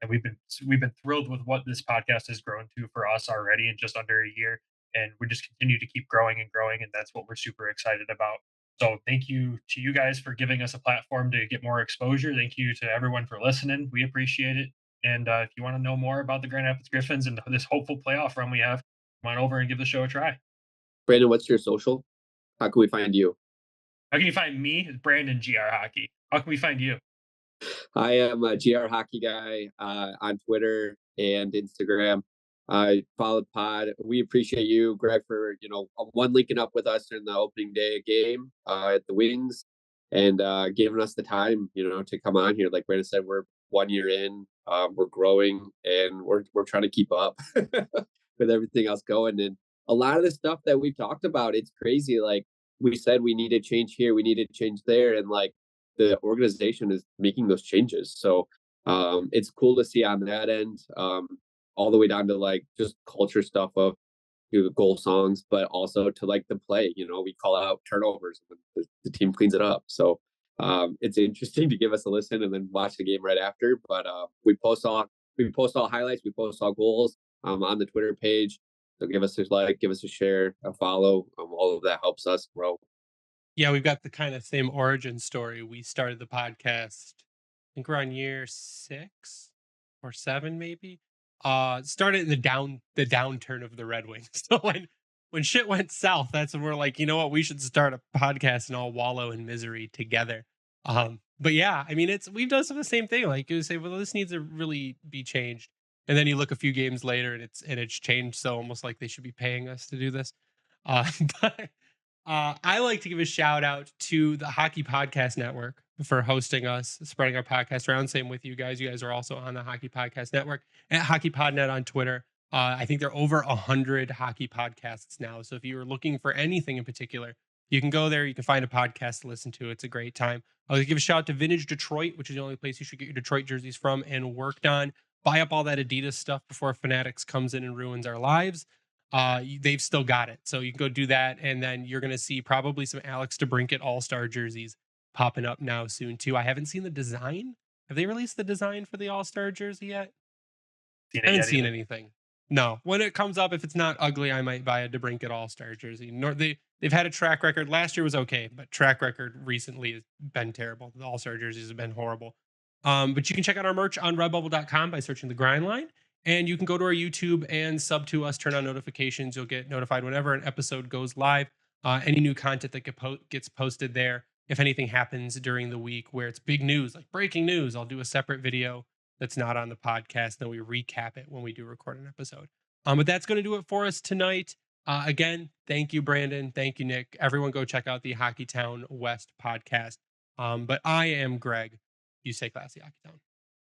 B: And we've been thrilled with what this podcast has grown to for us already in just under a year. And we just continue to keep growing and growing, and that's what we're super excited about. So thank you to you guys for giving us a platform to get more exposure. Thank you to everyone for listening. We appreciate it. And if you want to know more about the Grand Rapids Griffins and this hopeful playoff run we have, come on over and give the show a try.
C: Brandon, what's your social? How can we find you?
B: How can you find me? It's Brandon GR Hockey. How can we find you?
C: I am a GR Hockey Guy on Twitter and Instagram. Follow the pod. We appreciate you, Greg, for one linking up with us in the opening day game at the Wings and giving us the time, to come on here. Like Brandon said, we're 1 year in, we're growing, and we're trying to keep up with everything else going. And a lot of the stuff that we've talked about, it's crazy. Like we said we needed change here, we needed change there, and like the organization is making those changes. So it's cool to see on that end, all the way down to like just culture stuff of goal songs, but also to like the play. We call out turnovers and the team cleans it up. So it's interesting to give us a listen and then watch the game right after. But we post all highlights, we post all goals on the Twitter page. So give us a like, give us a share, a follow. All of that helps us grow.
A: Yeah, we've got the kind of same origin story. We started the podcast, I think we're on year 6 or 7, maybe. Started in the downturn of the Red Wings. So when shit went south, that's when we're like, you know what, we should start a podcast and all wallow in misery together. But yeah, I mean, we've done some of the same thing. Like you say, well, this needs to really be changed. And then you look a few games later and it's changed. So almost like they should be paying us to do this. But I like to give a shout out to the Hockey Podcast Network for hosting us, spreading our podcast around. Same with you guys. You guys are also on the Hockey Podcast Network at HockeyPodNet on Twitter. I think there are over 100 hockey podcasts now. So if you are looking for anything in particular, you can go there. You can find a podcast to listen to. It's a great time. I'll give a shout out to Vintage Detroit, which is the only place you should get your Detroit jerseys from and worked on. Buy up all that Adidas stuff before Fanatics comes in and ruins our lives. They've still got it. So you can go do that. And then you're going to see probably some Alex DeBrincat All-Star jerseys popping up now soon too. I haven't seen the design. Have they released the design for the All-Star jersey yet? I haven't seen anything. No. When it comes up, if it's not ugly, I might buy a DeBrincat All-Star jersey. They've had a track record. Last year was okay, but track record recently has been terrible. The All-Star jerseys have been horrible. But you can check out our merch on redbubble.com by searching the grind line. And you can go to our YouTube and sub to us, turn on notifications. You'll get notified whenever an episode goes live. Any new content that gets posted there. If anything happens during the week where it's big news, like breaking news, I'll do a separate video that's not on the podcast. Then we recap it when we do record an episode. But that's going to do it for us tonight. Again, thank you, Brandon. Thank you, Nick. Everyone go check out the Hockeytown West podcast. But I am Greg. You stay classy, Hockeytown.